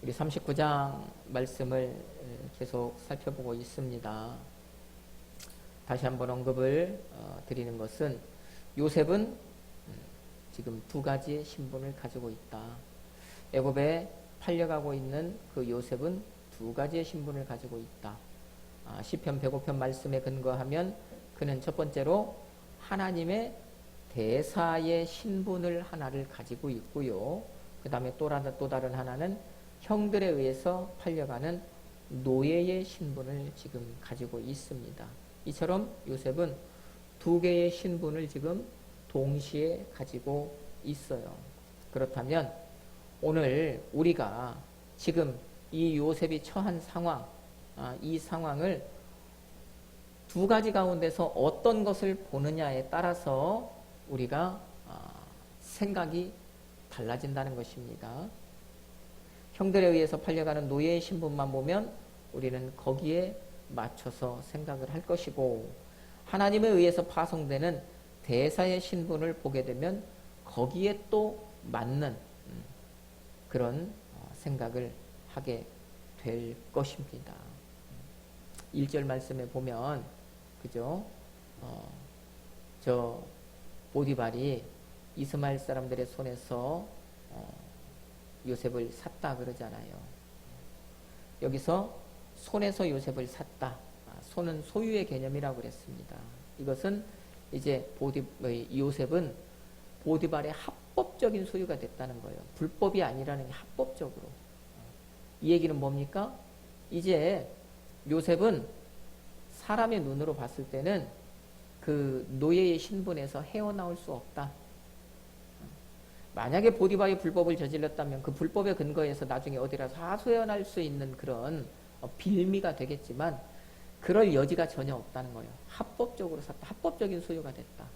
우리 39장 말씀을 계속 살펴보고 있습니다. 다시 한번 언급을 드리는 것은 요셉은 지금 두 가지의 신분을 가지고 있다. 애굽에 팔려가고 있는 그 요셉은 두 가지의 신분을 가지고 있다. 시편 105편 말씀에 근거하면 그는 첫 번째로 하나님의 대사의 신분을 하나를 가지고 있고요. 그 다음에 또 다른 하나는 형들에 의해서 팔려가는 노예의 신분을 지금 가지고 있습니다. 이처럼 요셉은 두 개의 신분을 지금 동시에 가지고 있어요. 그렇다면 오늘 우리가 지금 이 요셉이 처한 상황, 이 상황을 두 가지 가운데서 어떤 것을 보느냐에 따라서 우리가 생각이 달라진다는 것입니다. 형들에 의해서 팔려가는 노예의 신분만 보면 우리는 거기에 맞춰서 생각을 할 것이고, 하나님에 의해서 파송되는 대사의 신분을 보게 되면 거기에 또 맞는 그런 생각을 하게 될 것입니다. 1절 말씀에 보면 그죠? 저 보디발이 이스마엘 사람들의 손에서 요셉을 샀다 그러잖아요. 여기서 손에서 요셉을 샀다. 손은 소유의 개념이라고 그랬습니다. 이것은 이제 요셉은 보디발의 합법적인 소유가 됐다는 거예요. 불법이 아니라는 게 합법적으로. 이 얘기는 뭡니까? 이제 요셉은 사람의 눈으로 봤을 때는 그 노예의 신분에서 헤어나올 수 없다. 만약에 보디발이 불법을 저질렀다면 그 불법의 근거에서 나중에 어디라서 하소연할 수 있는 그런 빌미가 되겠지만 그럴 여지가 전혀 없다는 거예요. 합법적으로 샀다. 합법적인 소유가 됐다.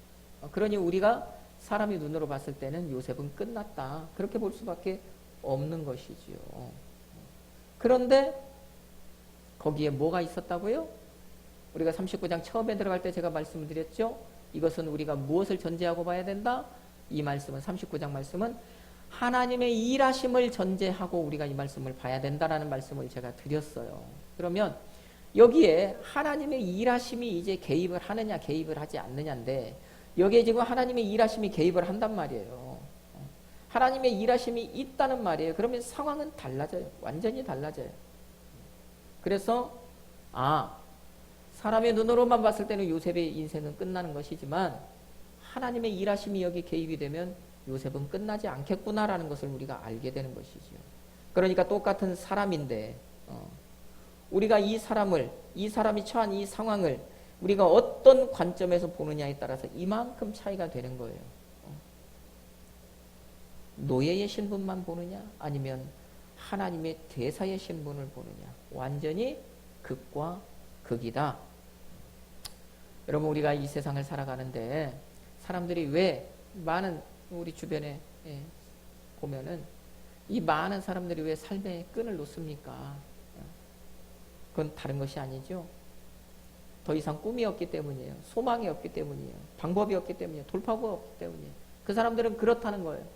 그러니 우리가 사람이 눈으로 봤을 때는 요셉은 끝났다. 그렇게 볼 수밖에 없는 것이지요. 그런데 거기에 뭐가 있었다고요? 우리가 39장 처음에 들어갈 때 제가 말씀을 드렸죠. 이것은 우리가 무엇을 전제하고 봐야 된다? 이 말씀은 39장 말씀은 하나님의 일하심을 전제하고 우리가 이 말씀을 봐야 된다라는 말씀을 제가 드렸어요. 그러면 여기에 하나님의 일하심이 이제 개입을 하느냐 개입을 하지 않느냐인데, 여기에 지금 하나님의 일하심이 개입을 한단 말이에요. 하나님의 일하심이 있다는 말이에요. 그러면 상황은 달라져요. 완전히 달라져요. 그래서 사람의 눈으로만 봤을 때는 요셉의 인생은 끝나는 것이지만 하나님의 일하심이 여기 개입이 되면 요셉은 끝나지 않겠구나라는 것을 우리가 알게 되는 것이죠. 그러니까 똑같은 사람인데 우리가 이 사람이 처한 이 상황을 우리가 어떤 관점에서 보느냐에 따라서 이만큼 차이가 되는 거예요. 노예의 신분만 보느냐 아니면 하나님의 대사의 신분을 보느냐, 완전히 극과 극이다. 여러분, 우리가 이 세상을 살아가는데 사람들이 왜 많은 우리 주변에 보면은 이 많은 사람들이 왜 삶의 끈을 놓습니까? 그건 다른 것이 아니죠. 더 이상 꿈이 없기 때문이에요. 소망이 없기 때문이에요. 방법이 없기 때문이에요. 돌파구가 없기 때문이에요. 그 사람들은 그렇다는 거예요.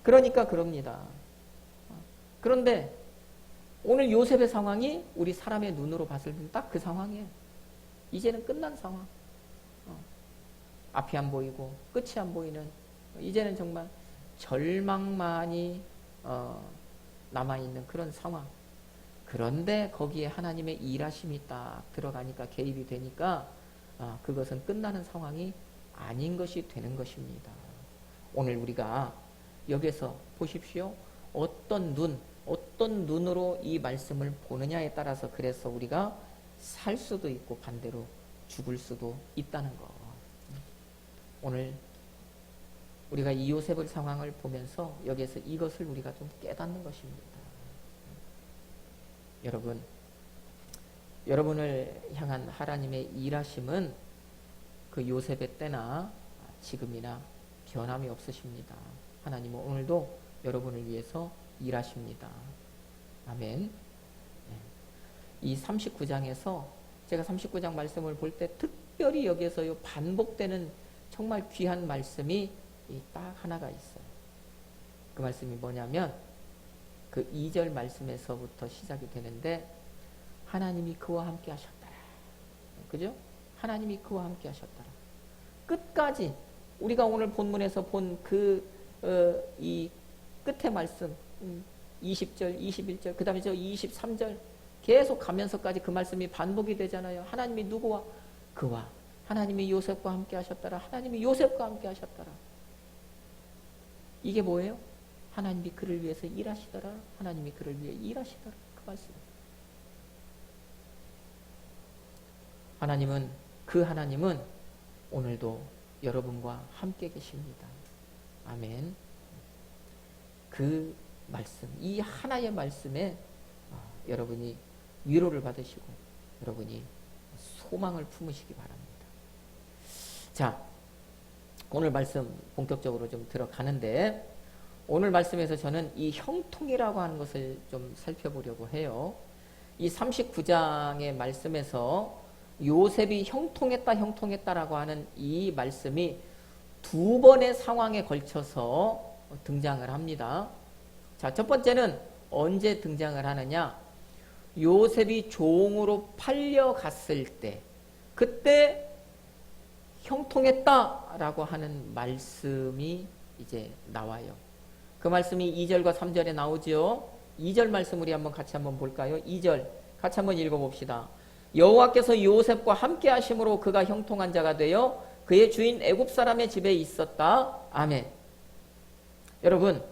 그러니까 그럽니다. 그런데 오늘 요셉의 상황이 우리 사람의 눈으로 봤을 때 딱 그 상황이에요. 이제는 끝난 상황. 앞이 안 보이고 끝이 안 보이는, 이제는 정말 절망만이 남아있는 그런 상황. 그런데 거기에 하나님의 일하심이 딱 들어가니까, 개입이 되니까 그것은 끝나는 상황이 아닌 것이 되는 것입니다. 오늘 우리가 여기서 보십시오. 어떤 눈으로 이 말씀을 보느냐에 따라서 그래서 우리가 살 수도 있고 반대로 죽을 수도 있다는 것. 오늘 우리가 이 요셉의 상황을 보면서 여기에서 이것을 우리가 좀 깨닫는 것입니다. 여러분을 향한 하나님의 일하심은 그 요셉의 때나 지금이나 변함이 없으십니다. 하나님은 오늘도 여러분을 위해서 일하십니다. 아멘. 이 39장에서 제가 39장 말씀을 볼 때 특별히 여기에서 반복되는 정말 귀한 말씀이 딱 하나가 있어요. 그 말씀이 뭐냐면 그 2절 말씀에서부터 시작이 되는데 하나님이 그와 함께 하셨더라. 그죠? 하나님이 그와 함께 하셨더라. 끝까지 우리가 오늘 본문에서 본 이 끝의 말씀 20절, 21절, 그 다음에 저 23절 계속 가면서까지 그 말씀이 반복이 되잖아요. 하나님이 누구와? 그와. 하나님이 요셉과 함께 하셨더라. 하나님이 요셉과 함께 하셨더라. 이게 뭐예요? 하나님이 그를 위해서 일하시더라. 하나님이 그를 위해 일하시더라. 그 말씀. 하나님은 오늘도 여러분과 함께 계십니다. 아멘. 그 말씀, 이 하나의 말씀에 여러분이 위로를 받으시고 여러분이 소망을 품으시기 바랍니다. 자, 오늘 말씀 본격적으로 좀 들어가는데 오늘 말씀에서 저는 이 형통이라고 하는 것을 좀 살펴보려고 해요. 이 39장의 말씀에서 요셉이 형통했다라고 하는 이 말씀이 두 번의 상황에 걸쳐서 등장을 합니다. 자, 첫 번째는 언제 등장을 하느냐? 요셉이 종으로 팔려갔을 때, 그때 형통했다라고 하는 말씀이 이제 나와요. 그 말씀이 2절과 3절에 나오죠. 2절 말씀 우리 같이 한번 볼까요? 2절 같이 한번 읽어봅시다. 여호와께서 요셉과 함께 하심으로 그가 형통한 자가 되어 그의 주인 애굽 사람의 집에 있었다. 아멘. 여러분,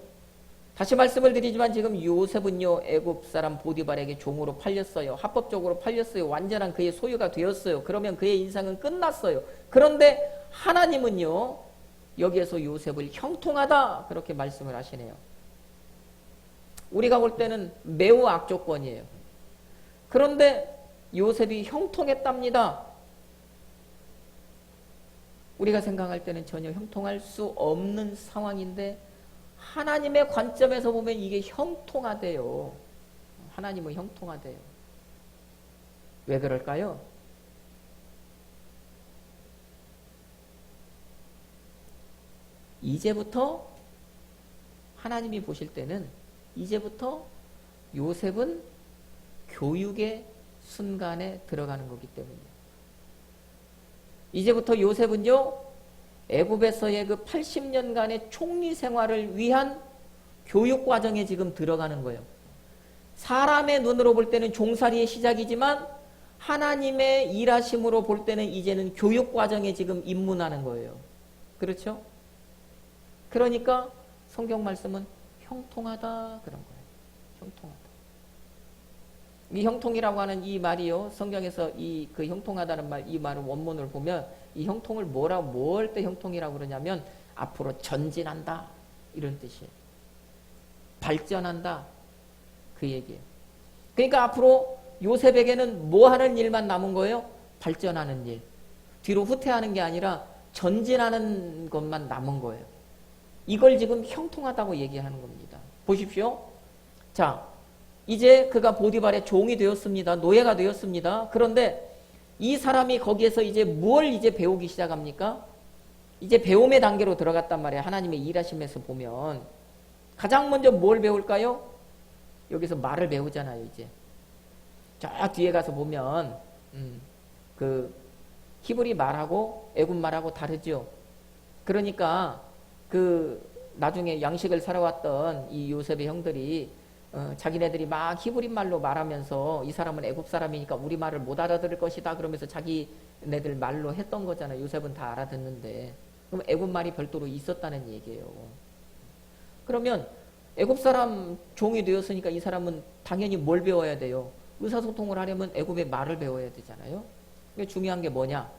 다시 말씀을 드리지만 지금 요셉은요, 애굽 사람 보디발에게 종으로 팔렸어요. 합법적으로 팔렸어요. 완전한 그의 소유가 되었어요. 그러면 그의 인생은 끝났어요. 그런데 하나님은요, 여기에서 요셉을 형통하다 그렇게 말씀을 하시네요. 우리가 볼 때는 매우 악조건이에요. 그런데 요셉이 형통했답니다. 우리가 생각할 때는 전혀 형통할 수 없는 상황인데 하나님의 관점에서 보면 이게 형통하대요. 하나님은 형통하대요. 왜 그럴까요? 이제부터 하나님이 보실 때는 이제부터 요셉은 교육의 순간에 들어가는 거기 때문이에요. 이제부터 요셉은요, 애굽에서의 그 80년간의 총리 생활을 위한 교육 과정에 지금 들어가는 거예요. 사람의 눈으로 볼 때는 종살이의 시작이지만 하나님의 일하심으로 볼 때는 이제는 교육 과정에 지금 입문하는 거예요. 그렇죠? 그러니까 성경 말씀은 형통하다 그런 거예요. 형통하다. 이 형통이라고 하는 이 말이요, 성경에서 그 형통하다는 말, 이 말을 원문을 보면 이 형통을 뭘 때 형통이라고 그러냐면 앞으로 전진한다 이런 뜻이에요. 발전한다 그 얘기예요. 그러니까 앞으로 요셉에게는 뭐 하는 일만 남은 거예요? 발전하는 일. 뒤로 후퇴하는 게 아니라 전진하는 것만 남은 거예요. 이걸 지금 형통하다고 얘기하는 겁니다. 보십시오. 자, 이제 그가 보디발의 종이 되었습니다. 노예가 되었습니다. 그런데 이 사람이 거기에서 이제 뭘 이제 배우기 시작합니까? 이제 배움의 단계로 들어갔단 말이에요. 하나님의 일하심에서 보면. 가장 먼저 뭘 배울까요? 여기서 말을 배우잖아요, 이제. 저 뒤에 가서 보면, 그, 히브리 말하고 애굽 말하고 다르죠. 그러니까, 나중에 양식을 사러왔던 이 요셉의 형들이 자기네들이 막 히브리 말로 말하면서 이 사람은 애굽 사람이니까 우리 말을 못 알아들을 것이다 그러면서 자기네들 말로 했던 거잖아요. 요셉은 다 알아듣는데. 그럼 애굽 말이 별도로 있었다는 얘기예요. 그러면 애굽 사람 종이 되었으니까 이 사람은 당연히 뭘 배워야 돼요? 의사소통을 하려면 애굽의 말을 배워야 되잖아요. 근데 중요한 게 뭐냐?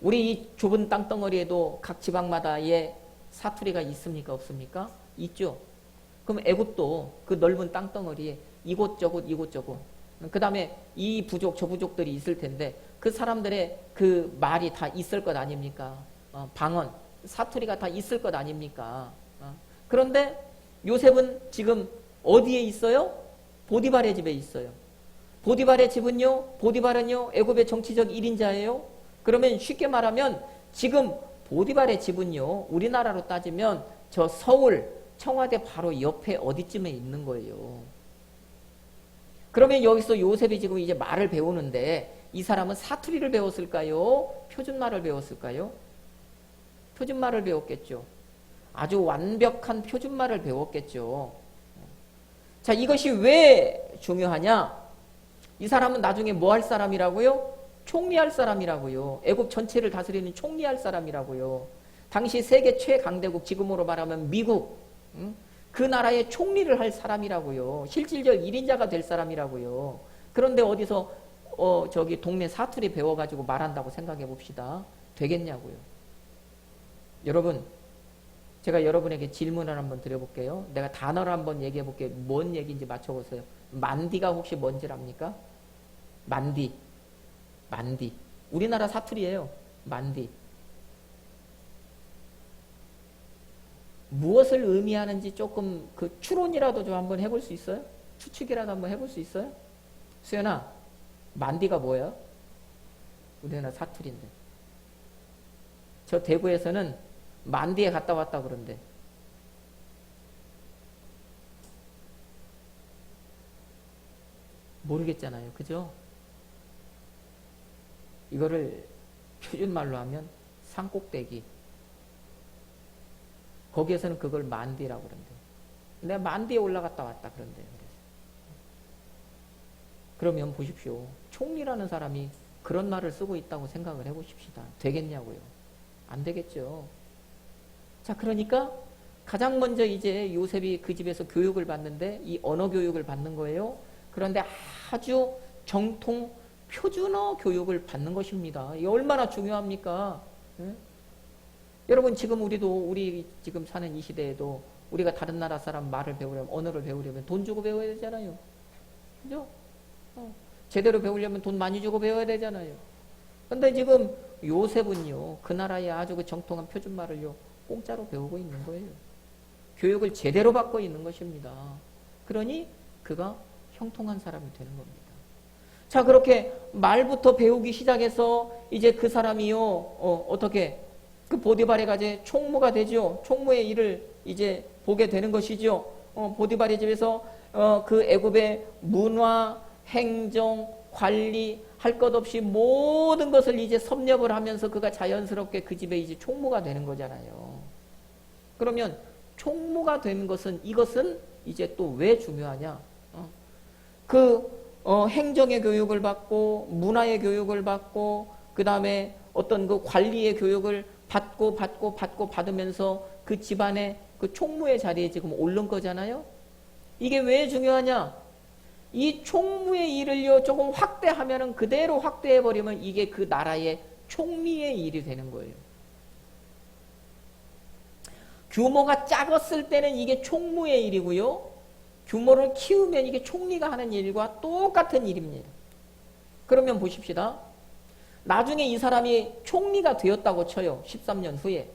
우리 이 좁은 땅덩어리에도 각 지방마다의 사투리가 있습니까? 없습니까? 있죠. 그럼 애굽도 그 넓은 땅덩어리에 이곳저곳 그 다음에 이 부족 저 부족들이 있을 텐데 그 사람들의 그 말이 다 있을 것 아닙니까? 방언, 사투리가 다 있을 것 아닙니까? 그런데 요셉은 지금 어디에 있어요? 보디발의 집에 있어요. 보디발의 집은요, 보디발은요 애굽의 정치적 1인자예요. 그러면 쉽게 말하면 지금 보디발의 집은요, 우리나라로 따지면 저 서울, 청와대 바로 옆에 어디쯤에 있는 거예요. 그러면 여기서 요셉이 지금 이제 말을 배우는데 이 사람은 사투리를 배웠을까요? 표준말을 배웠을까요? 표준말을 배웠겠죠. 아주 완벽한 표준말을 배웠겠죠. 자, 이것이 왜 중요하냐? 이 사람은 나중에 뭐 할 사람이라고요? 총리할 사람이라고요. 애국 전체를 다스리는 총리할 사람이라고요. 당시 세계 최강대국, 지금으로 말하면 미국, 그 나라의 총리를 할 사람이라고요. 실질적 1인자가 될 사람이라고요. 그런데 어디서 저기 동네 사투리 배워가지고 말한다고 생각해 봅시다. 되겠냐고요. 여러분, 제가 여러분에게 질문을 한번 드려볼게요. 내가 단어를 한번 얘기해 볼게요. 뭔 얘기인지 맞춰보세요. 만디가 혹시 뭔지 압니까? 만디. 만디. 우리나라 사투리예요. 만디. 무엇을 의미하는지 조금 그 추론이라도 좀 한번 해볼 수 있어요? 추측이라도 한번 해볼 수 있어요? 수연아, 만디가 뭐야? 우리나라 사투리인데. 저 대구에서는 만디에 갔다 왔다 그런데. 모르겠잖아요. 그죠? 이거를 표준말로 하면 산꼭대기. 거기에서는 그걸 만디라고 그런대. 내가 만디에 올라갔다 왔다 그런데. 그러면 보십시오. 총리라는 사람이 그런 말을 쓰고 있다고 생각을 해보십시다. 되겠냐고요. 안 되겠죠. 자, 그러니까 가장 먼저 이제 요셉이 그 집에서 교육을 받는데 이 언어 교육을 받는 거예요. 그런데 아주 정통 표준어 교육을 받는 것입니다. 이게 얼마나 중요합니까? 응? 여러분, 지금 우리 지금 사는 이 시대에도 우리가 다른 나라 사람 말을 배우려면, 언어를 배우려면 돈 주고 배워야 되잖아요. 그죠? 제대로 배우려면 돈 많이 주고 배워야 되잖아요. 근데 지금 요셉은요, 그 나라의 아주 그 정통한 표준말을요, 공짜로 배우고 있는 거예요. 교육을 제대로 받고 있는 것입니다. 그러니 그가 형통한 사람이 되는 겁니다. 자, 그렇게 말부터 배우기 시작해서 이제 그 사람이요, 어떻게 그 보디발의 가제 총무가 되죠. 총무의 일을 이제 보게 되는 것이죠. 보디발의 집에서 그 애굽의 문화, 행정, 관리 할 것 없이 모든 것을 이제 섭렵을 하면서 그가 자연스럽게 그 집에 이제 총무가 되는 거잖아요. 그러면 총무가 되는 것은 이것은 이제 또 왜 중요하냐? 행정의 교육을 받고 문화의 교육을 받고 그 다음에 어떤 그 관리의 교육을 받으면서 그 집안의 그 총무의 자리에 지금 오른 거잖아요. 이게 왜 중요하냐? 이 총무의 일을요 조금 확대하면은 그대로 확대해버리면 이게 그 나라의 총리의 일이 되는 거예요. 규모가 작았을 때는 이게 총무의 일이고요. 규모를 키우면 이게 총리가 하는 일과 똑같은 일입니다. 그러면 보십시다. 나중에 이 사람이 총리가 되었다고 쳐요. 13년 후에.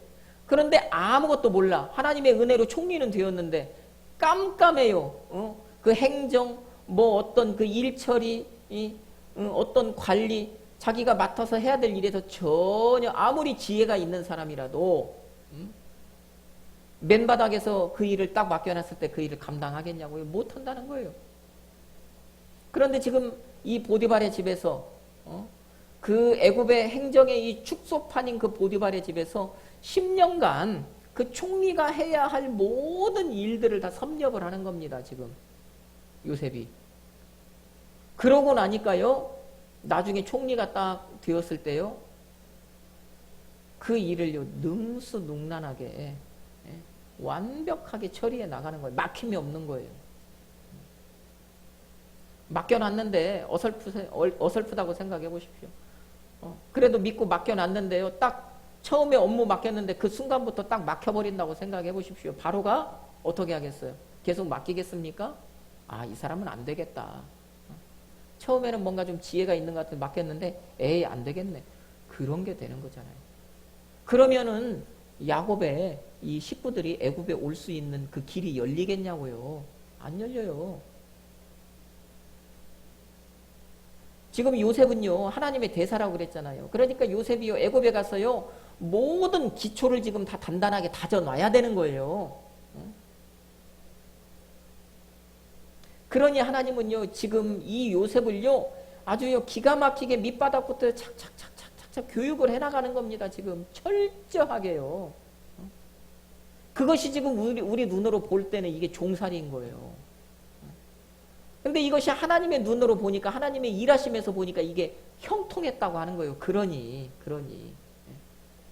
그런데 아무것도 몰라. 하나님의 은혜로 총리는 되었는데 깜깜해요. 그 행정, 뭐 어떤 그 일처리, 어떤 관리, 자기가 맡아서 해야 될 일에서 전혀 아무리 지혜가 있는 사람이라도 맨바닥에서 그 일을 딱 맡겨놨을 때 그 일을 감당하겠냐고요? 못한다는 거예요. 그런데 지금 이 보디발의 집에서 그 애굽의 행정의 이 축소판인 그 보디발의 집에서 10년간 그 총리가 해야 할 모든 일들을 다 섭렵을 하는 겁니다. 지금 요셉이. 그러고 나니까요, 나중에 총리가 딱 되었을 때요, 그 일을요 능수능란하게 완벽하게 처리해 나가는 거예요. 막힘이 없는 거예요. 맡겨놨는데 어설프다고 생각해 보십시오. 그래도 믿고 맡겨놨는데요, 딱 처음에 업무 맡겼는데 그 순간부터 딱 막혀버린다고 생각해 보십시오. 바로가 어떻게 하겠어요? 계속 맡기겠습니까? 아, 이 사람은 안 되겠다. 처음에는 뭔가 좀 지혜가 있는 것 같아서 맡겼는데 에이, 안 되겠네. 그런 게 되는 거잖아요. 그러면은 야곱의 이 식구들이 애굽에 올 수 있는 그 길이 열리겠냐고요? 안 열려요. 지금 요셉은요, 하나님의 대사라고 그랬잖아요. 그러니까 요셉이요, 애굽에 가서요, 모든 기초를 지금 다 단단하게 다져놔야 되는 거예요. 그러니 하나님은요, 지금 이 요셉을요, 아주요, 기가 막히게 밑바닥부터 착착착착착 교육을 해나가는 겁니다. 지금 철저하게요. 그것이 지금 우리 눈으로 볼 때는 이게 종살이인 거예요. 근데 이것이 하나님의 눈으로 보니까, 하나님의 일하심에서 보니까 이게 형통했다고 하는 거예요. 그러니.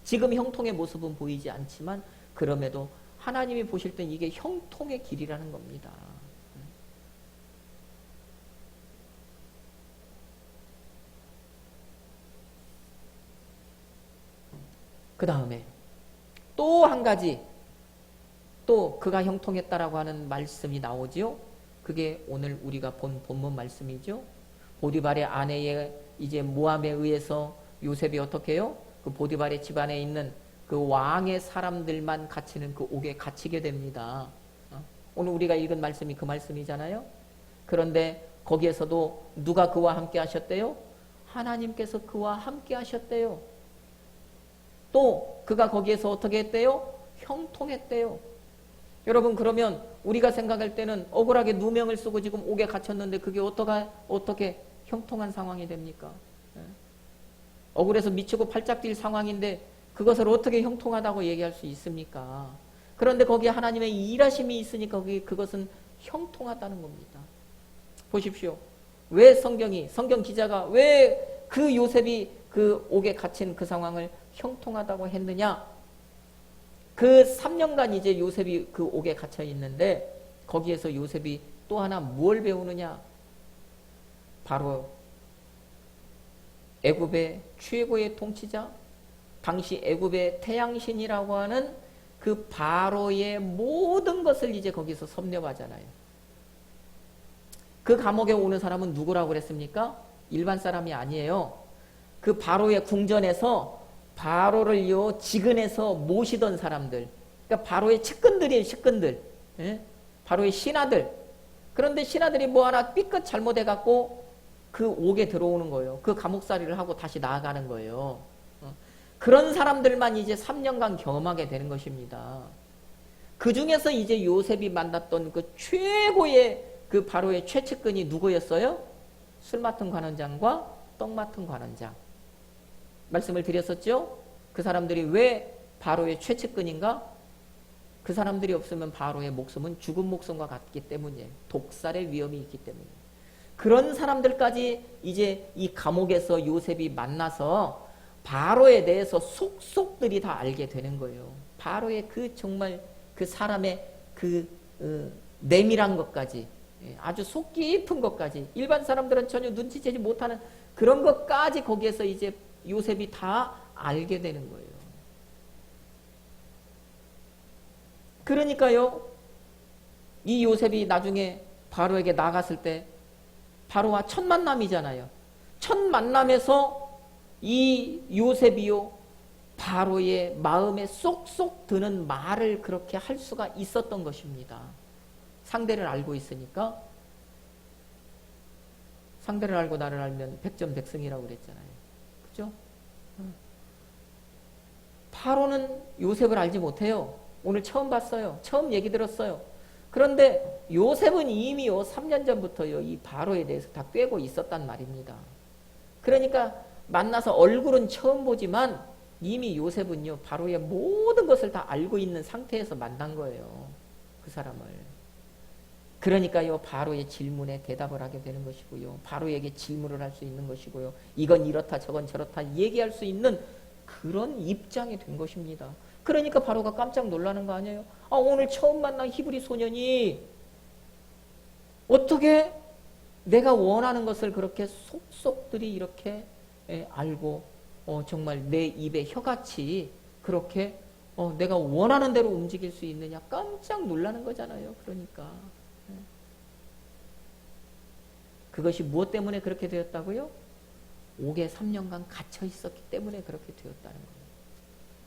지금 형통의 모습은 보이지 않지만, 그럼에도 하나님이 보실 땐 이게 형통의 길이라는 겁니다. 그 다음에 또 한 가지, 또 그가 형통했다라고 하는 말씀이 나오지요. 그게 오늘 우리가 본 본문 말씀이죠. 보디발의 아내의 이제 모함에 의해서 요셉이 어떻게 해요? 그 보디발의 집안에 있는 그 왕의 사람들만 갇히는 그 옥에 갇히게 됩니다. 오늘 우리가 읽은 말씀이 그 말씀이잖아요. 그런데 거기에서도 누가 그와 함께 하셨대요? 하나님께서 그와 함께 하셨대요. 또 그가 거기에서 어떻게 했대요? 형통했대요. 여러분, 그러면 우리가 생각할 때는 억울하게 누명을 쓰고 지금 옥에 갇혔는데 그게 어떻게 형통한 상황이 됩니까? 억울해서 미치고 팔짝 뛸 상황인데 그것을 어떻게 형통하다고 얘기할 수 있습니까? 그런데 거기에 하나님의 일하심이 있으니까 그것은 형통하다는 겁니다. 보십시오. 왜 성경 기자가 왜 그 요셉이 그 옥에 갇힌 그 상황을 형통하다고 했느냐? 그 3년간 이제 요셉이 그 옥에 갇혀 있는데 거기에서 요셉이 또 하나 뭘 배우느냐? 바로 애굽의 최고의 통치자, 당시 애굽의 태양신이라고 하는 그 바로의 모든 것을 이제 거기서 섭렵하잖아요. 그 감옥에 오는 사람은 누구라고 그랬습니까? 일반 사람이 아니에요. 그 바로의 궁전에서 바로를요 지근해서 모시던 사람들, 그러니까 바로의 측근들이에요. 측근들, 바로의 신하들. 그런데 신하들이 뭐 하나 삐끗 잘못해갖고 그 옥에 들어오는 거예요. 그 감옥살이를 하고 다시 나아가는 거예요. 그런 사람들만 이제 3년간 경험하게 되는 것입니다. 그 중에서 이제 요셉이 만났던 그 최고의 그 바로의 최측근이 누구였어요? 술 맡은 관원장과 떡 맡은 관원장. 말씀을 드렸었죠? 그 사람들이 왜 바로의 최측근인가? 그 사람들이 없으면 바로의 목숨은 죽은 목숨과 같기 때문이에요. 독살의 위험이 있기 때문이에요. 그런 사람들까지 이제 이 감옥에서 요셉이 만나서 바로에 대해서 속속들이 다 알게 되는 거예요. 바로의 그 정말 그 사람의 그 내밀한 것까지, 아주 속 깊은 것까지, 일반 사람들은 전혀 눈치채지 못하는 그런 것까지 거기에서 이제 요셉이 다 알게 되는 거예요. 그러니까요, 이 요셉이 나중에 바로에게 나갔을 때 바로와 첫 만남이잖아요. 첫 만남에서 이 요셉이요 바로의 마음에 쏙쏙 드는 말을 그렇게 할 수가 있었던 것입니다. 상대를 알고 있으니까. 상대를 알고 나를 알면 백전백승이라고 그랬잖아요. 그죠? 바로는 요셉을 알지 못해요. 오늘 처음 봤어요. 처음 얘기 들었어요. 그런데 요셉은 이미요 3년 전부터요 이 바로에 대해서 다 꿰고 있었단 말입니다. 그러니까 만나서 얼굴은 처음 보지만 이미 요셉은요 바로의 모든 것을 다 알고 있는 상태에서 만난 거예요. 그 사람을. 그러니까요 바로의 질문에 대답을 하게 되는 것이고요. 바로에게 질문을 할 수 있는 것이고요. 이건 이렇다 저건 저렇다 얘기할 수 있는 그런 입장이 된 것입니다. 그러니까 바로가 깜짝 놀라는 거 아니에요? 아, 오늘 처음 만난 히브리 소년이 어떻게 내가 원하는 것을 그렇게 속속들이 이렇게 알고 정말 내 입에 혀같이 그렇게 내가 원하는 대로 움직일 수 있느냐 깜짝 놀라는 거잖아요. 그러니까 그것이 무엇 때문에 그렇게 되었다고요? 옥에 3년간 갇혀 있었기 때문에 그렇게 되었다는 거예요.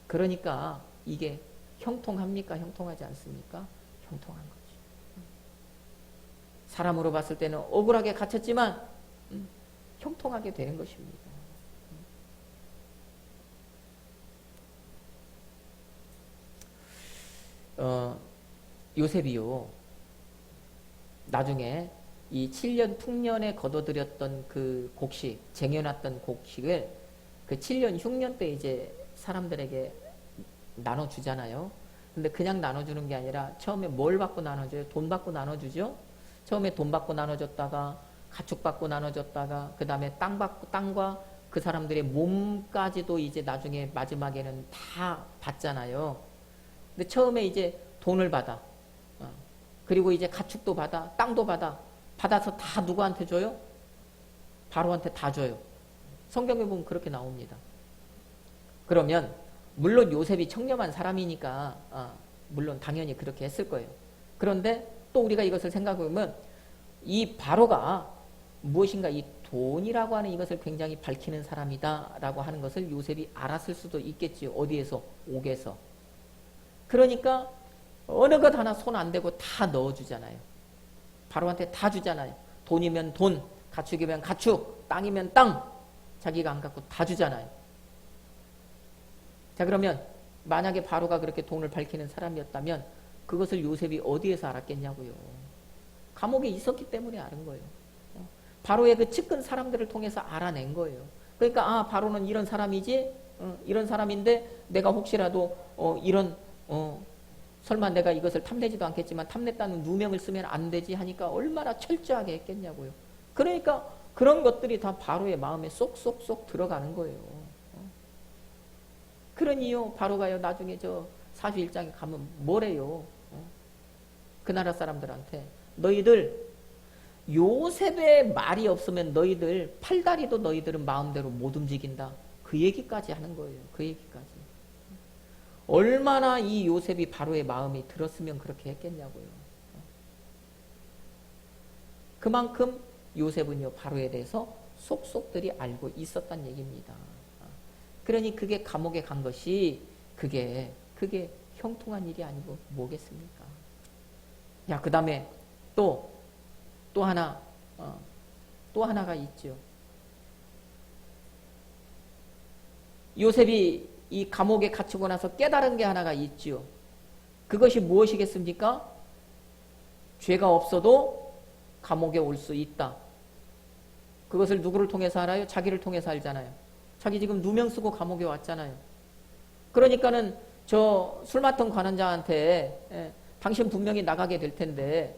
그러니까 이게 형통합니까? 형통하지 않습니까? 형통한 거죠. 사람으로 봤을 때는 억울하게 갇혔지만 형통하게 되는 것입니다. 요셉이요 나중에 이 7년 풍년에 거둬들였던 그 곡식, 쟁여놨던 곡식을 그 7년 흉년 때 이제 사람들에게 나눠주잖아요. 근데 그냥 나눠주는 게 아니라 처음에 뭘 받고 나눠줘요? 돈 받고 나눠주죠? 처음에 돈 받고 나눠줬다가 가축 받고 나눠줬다가 그 다음에 땅과 그 사람들의 몸까지도 이제 나중에 마지막에는 다 받잖아요. 근데 처음에 이제 돈을 받아. 그리고 이제 가축도 받아. 땅도 받아. 받아서 다 누구한테 줘요? 바로한테 다 줘요. 성경에 보면 그렇게 나옵니다. 그러면 물론 요셉이 청렴한 사람이니까 물론 당연히 그렇게 했을 거예요. 그런데 또 우리가 이것을 생각해보면 이 바로가 무엇인가 이 돈이라고 하는 이것을 굉장히 밝히는 사람이다라고 하는 것을 요셉이 알았을 수도 있겠지요. 어디에서? 옥에서. 그러니까 어느 것 하나 손 안 대고 다 넣어주잖아요. 바로한테 다 주잖아요. 돈이면 돈, 가축이면 가축, 땅이면 땅. 자기가 안 갖고 다 주잖아요. 자, 그러면 만약에 바로가 그렇게 돈을 밝히는 사람이었다면 그것을 요셉이 어디에서 알았겠냐고요. 감옥에 있었기 때문에 알은 거예요. 바로의 그 측근 사람들을 통해서 알아낸 거예요. 그러니까 바로는 이런 사람이지, 이런 사람인데 내가 혹시라도 설마 내가 이것을 탐내지도 않겠지만 탐냈다는 누명을 쓰면 안 되지 하니까 얼마나 철저하게 했겠냐고요. 그러니까 그런 것들이 다 바로의 마음에 쏙쏙쏙 들어가는 거예요. 그러니요, 바로가요, 나중에 저 41장에 가면 뭐래요? 그 나라 사람들한테 너희들 요셉의 말이 없으면 너희들 팔다리도 너희들은 마음대로 못 움직인다. 그 얘기까지 하는 거예요. 그 얘기까지. 얼마나 이 요셉이 바로의 마음이 들었으면 그렇게 했겠냐고요. 그만큼 요셉은요, 바로에 대해서 속속들이 알고 있었단 얘기입니다. 그러니 그게 감옥에 간 것이 그게 형통한 일이 아니고 뭐겠습니까? 야, 그 다음에 또 하나가 있죠. 요셉이 이 감옥에 갇히고 나서 깨달은 게 하나가 있죠. 그것이 무엇이겠습니까? 죄가 없어도 감옥에 올 수 있다. 그것을 누구를 통해서 알아요? 자기를 통해서 알잖아요. 자기 지금 누명 쓰고 감옥에 왔잖아요. 그러니까는 저 술 맡은 관원장한테 당신 분명히 나가게 될 텐데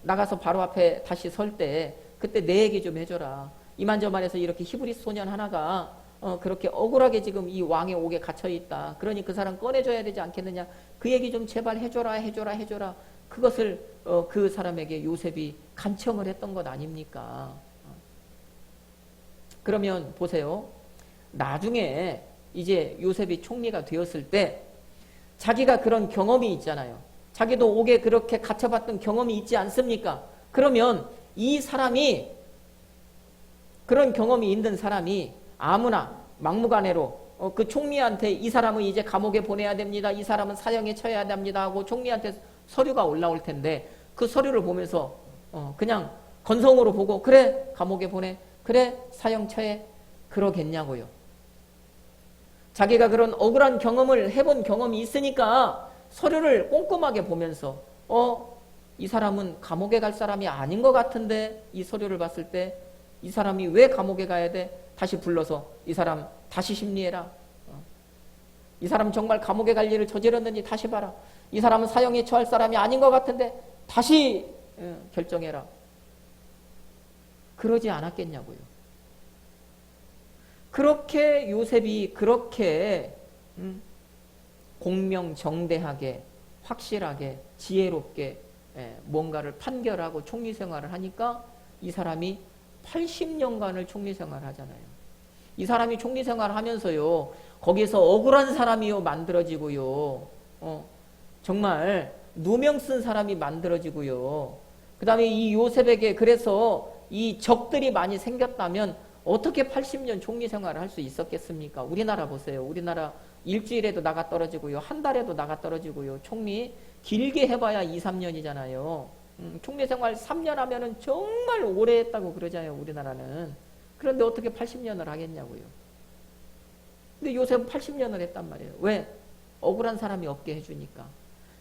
나가서 바로 앞에 다시 설 때 그때 내 얘기 좀 해줘라. 이만저만해서 이렇게 히브리스 소년 하나가 그렇게 억울하게 지금 이 왕의 옥에 갇혀있다. 그러니 그 사람 꺼내줘야 되지 않겠느냐. 그 얘기 좀 제발 해줘라. 그것을 그 사람에게 요셉이 간청을 했던 것 아닙니까? 그러면 보세요. 나중에 이제 요셉이 총리가 되었을 때 자기가 그런 경험이 있잖아요. 자기도 옥에 그렇게 갇혀봤던 경험이 있지 않습니까? 그러면 이 사람이 그런 경험이 있는 사람이 아무나 막무가내로 그 총리한테 이 사람은 이제 감옥에 보내야 됩니다. 이 사람은 사형에 처해야 됩니다 하고 총리한테 서류가 올라올 텐데 그 서류를 보면서 그냥 건성으로 보고 그래 감옥에 보내 그래 사형 처해 그러겠냐고요. 자기가 그런 억울한 경험을 해본 경험이 있으니까 서류를 꼼꼼하게 보면서 이 사람은 감옥에 갈 사람이 아닌 것 같은데 이 서류를 봤을 때 이 사람이 왜 감옥에 가야 돼? 다시 불러서 이 사람 다시 심리해라. 이 사람 정말 감옥에 갈 일을 저질렀는지 다시 봐라. 이 사람은 사형에 처할 사람이 아닌 것 같은데 다시 결정해라. 그러지 않았겠냐고요. 그렇게 요셉이 그렇게 공명정대하게 확실하게 지혜롭게 뭔가를 판결하고 총리 생활을 하니까 이 사람이 80년간을 총리 생활을 하잖아요. 이 사람이 총리 생활을 하면서요. 거기에서 억울한 사람이요 만들어지고요. 정말 누명 쓴 사람이 만들어지고요. 그 다음에 이 요셉에게 그래서 이 적들이 많이 생겼다면 어떻게 80년 총리 생활을 할 수 있었겠습니까? 우리나라 보세요. 우리나라 일주일에도 나가 떨어지고요. 한 달에도 나가 떨어지고요. 총리 길게 해봐야 2, 3년이잖아요. 총리 생활 3년 하면은 정말 오래 했다고 그러잖아요. 우리나라는. 그런데 어떻게 80년을 하겠냐고요. 근데 요셉은 80년을 했단 말이에요. 왜? 억울한 사람이 없게 해주니까.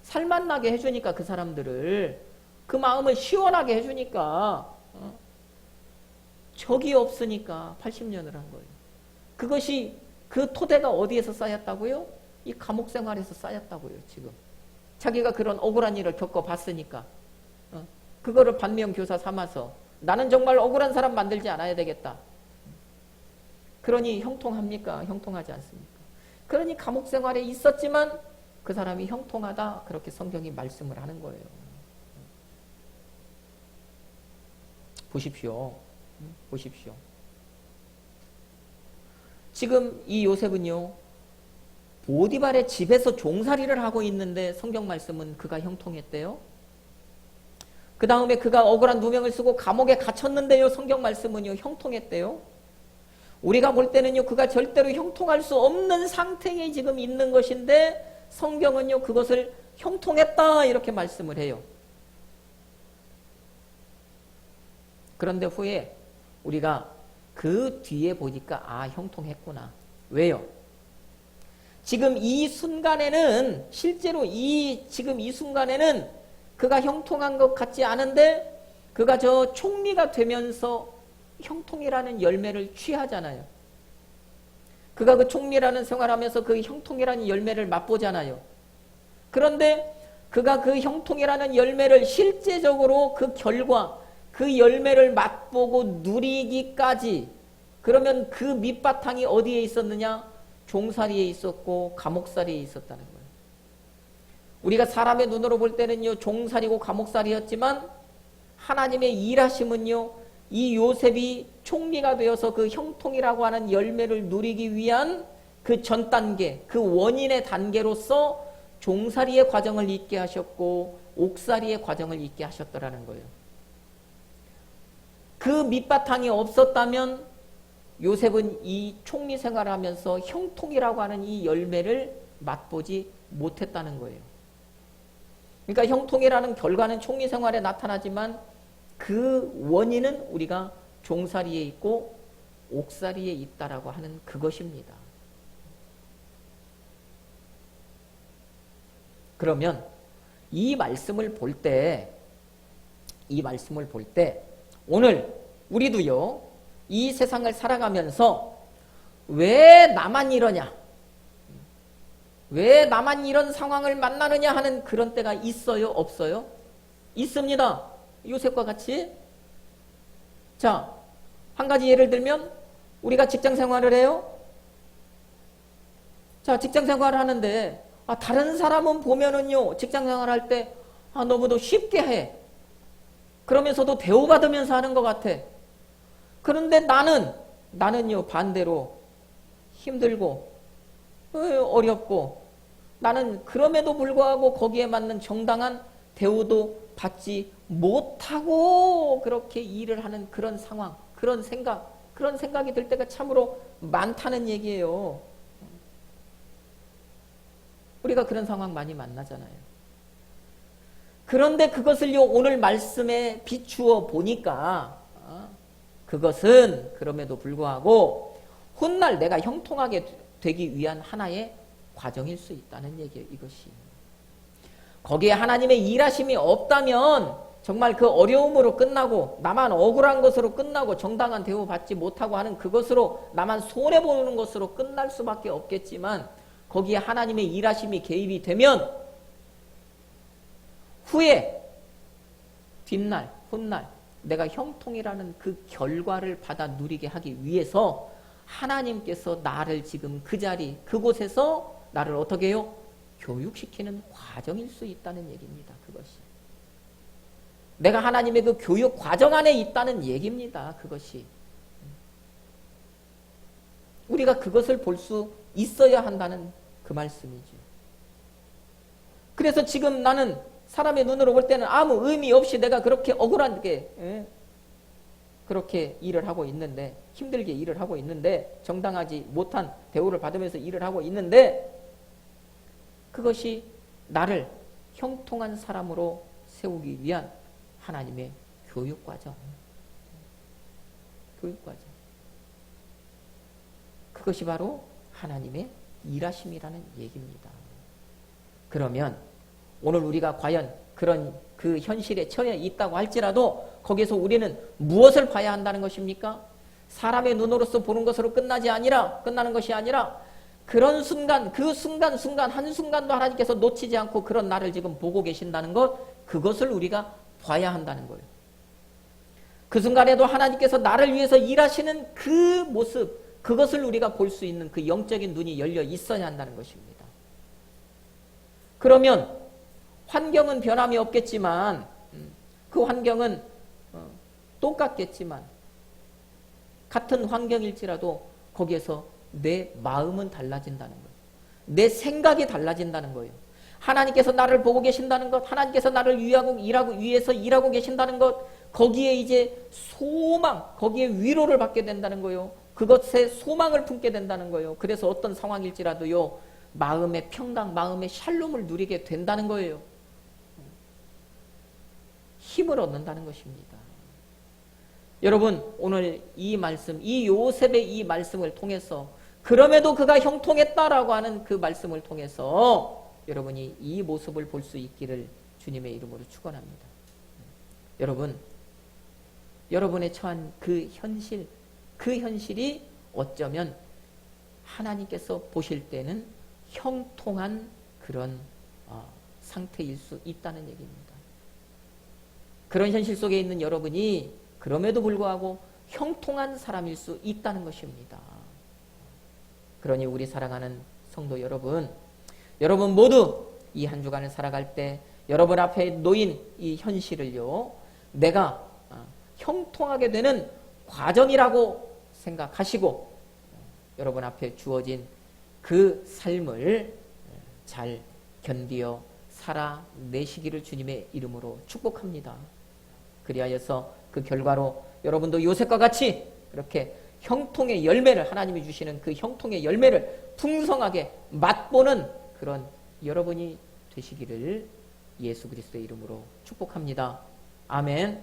살맛나게 해주니까 그 사람들을 그 마음을 시원하게 해주니까 적이 없으니까 80년을 한 거예요. 그것이 그 토대가 어디에서 쌓였다고요? 이 감옥 생활에서 쌓였다고요. 지금 자기가 그런 억울한 일을 겪어봤으니까 그거를 반면교사 삼아서 나는 정말 억울한 사람 만들지 않아야 되겠다. 그러니 형통합니까? 형통하지 않습니까? 그러니 감옥 생활에 있었지만 그 사람이 형통하다 그렇게 성경이 말씀을 하는 거예요. 보십시오. 보십시오. 지금 이 요셉은요, 보디발의 집에서 종살이를 하고 있는데 성경 말씀은 그가 형통했대요. 그 다음에 그가 억울한 누명을 쓰고 감옥에 갇혔는데요, 성경 말씀은요, 형통했대요. 우리가 볼 때는요, 그가 절대로 형통할 수 없는 상태에 지금 있는 것인데 성경은요, 그것을 형통했다 이렇게 말씀을 해요. 그런데 후에 우리가 그 뒤에 보니까 아, 형통했구나. 왜요? 지금 이 순간에는 실제로 지금 이 순간에는 그가 형통한 것 같지 않은데 그가 저 총리가 되면서 형통이라는 열매를 취하잖아요. 그가 그 총리라는 생활하면서 그 형통이라는 열매를 맛보잖아요. 그런데 그가 그 형통이라는 열매를 실제적으로 그 결과 그 열매를 맛보고 누리기까지 그러면 그 밑바탕이 어디에 있었느냐? 종살이에 있었고 감옥살이에 있었다는 거예요. 우리가 사람의 눈으로 볼 때는요, 종살이고 감옥살이였지만 하나님의 일하심은요, 이 요셉이 총리가 되어서 그 형통이라고 하는 열매를 누리기 위한 그 전 단계, 그 원인의 단계로서 종살이의 과정을 있게 하셨고 옥살이의 과정을 있게 하셨더라는 거예요. 그 밑바탕이 없었다면 요셉은 이 총리 생활을 하면서 형통이라고 하는 이 열매를 맛보지 못했다는 거예요. 그러니까 형통이라는 결과는 총리 생활에 나타나지만 그 원인은 우리가 종살이에 있고 옥살이에 있다라고 하는 그것입니다. 그러면 이 말씀을 볼 때 오늘 우리도요, 이 세상을 살아가면서 왜 나만 이러냐? 왜 나만 이런 상황을 만나느냐 하는 그런 때가 있어요? 없어요? 있습니다. 요셉과 같이. 자, 한 가지 예를 들면 우리가 직장 생활을 해요. 자, 직장 생활을 하는데 다른 사람은 보면은요, 직장 생활할 때 너무도 쉽게 해. 그러면서도 대우받으면서 하는 것 같아. 그런데 나는요, 반대로 힘들고 어렵고 나는 그럼에도 불구하고 거기에 맞는 정당한 대우도 받지 못하고 그렇게 일을 하는 그런 상황, 그런 생각이 들 때가 참으로 많다는 얘기예요. 우리가 그런 상황 많이 만나잖아요. 그런데 그것을요, 오늘 말씀에 비추어 보니까 그것은 그럼에도 불구하고 훗날 내가 형통하게 되기 위한 하나의 과정일 수 있다는 얘기예요. 이것이. 거기에 하나님의 일하심이 없다면 정말 그 어려움으로 끝나고 나만 억울한 것으로 끝나고 정당한 대우받지 못하고 하는 그것으로 나만 손해보는 것으로 끝날 수밖에 없겠지만 거기에 하나님의 일하심이 개입이 되면 후에 뒷날 훗날 내가 형통이라는 그 결과를 받아 누리게 하기 위해서 하나님께서 나를 지금 그 자리 그곳에서 나를 어떻게 해요? 교육시키는 과정일 수 있다는 얘기입니다. 그것이. 내가 하나님의 그 교육 과정 안에 있다는 얘기입니다. 그것이. 우리가 그것을 볼 수 있어야 한다는 그 말씀이죠. 그래서 지금 나는 사람의 눈으로 볼 때는 아무 의미 없이 내가 그렇게 억울하게 그렇게 일을 하고 있는데 힘들게 일을 하고 있는데 정당하지 못한 대우를 받으면서 일을 하고 있는데 그것이 나를 형통한 사람으로 세우기 위한 하나님의 교육과정. 그것이 바로 하나님의 일하심이라는 얘기입니다. 그러면 오늘 우리가 과연 그런 그 현실에 처해 있다고 할지라도 거기서 우리는 무엇을 봐야 한다는 것입니까? 사람의 눈으로서 보는 것으로 끝나는 것이 아니라 그런 순간, 그 순간 한순간도 하나님께서 놓치지 않고 그런 나를 지금 보고 계신다는 것, 그것을 우리가 봐야 한다는 거예요. 그 순간에도 하나님께서 나를 위해서 일하시는 그 모습, 그것을 우리가 볼 수 있는 그 영적인 눈이 열려 있어야 한다는 것입니다. 그러면 환경은 변함이 없겠지만 그 환경은 똑같겠지만 같은 환경일지라도 거기에서 내 마음은 달라진다는 거예요. 내 생각이 달라진다는 거예요. 하나님께서 나를 보고 계신다는 것, 하나님께서 나를 위해서 일하고 계신다는 것, 거기에 이제 소망, 거기에 위로를 받게 된다는 거예요. 그것에 소망을 품게 된다는 거예요. 그래서 어떤 상황일지라도요, 마음의 평강, 마음의 샬롬을 누리게 된다는 거예요. 힘을 얻는다는 것입니다. 여러분, 오늘 이 말씀, 이 요셉의 이 말씀을 통해서, 그럼에도 그가 형통했다라고 하는 그 말씀을 통해서 여러분이 이 모습을 볼 수 있기를 주님의 이름으로 축원합니다. 여러분, 여러분의 처한 그 현실이 어쩌면 하나님께서 보실 때는 형통한 그런 상태일 수 있다는 얘기입니다. 그런 현실 속에 있는 여러분이 그럼에도 불구하고 형통한 사람일 수 있다는 것입니다. 그러니 우리 사랑하는 성도 여러분 모두 이 한 주간을 살아갈 때 여러분 앞에 놓인 이 현실을요, 내가 형통하게 되는 과정이라고 생각하시고 여러분 앞에 주어진 그 삶을 잘 견디어 살아내시기를 주님의 이름으로 축복합니다. 그리하여서 그 결과로 여러분도 요셉과 같이 그렇게 형통의 열매를, 하나님이 주시는 그 형통의 열매를 풍성하게 맛보는 그런 여러분이 되시기를 예수 그리스도의 이름으로 축복합니다. 아멘.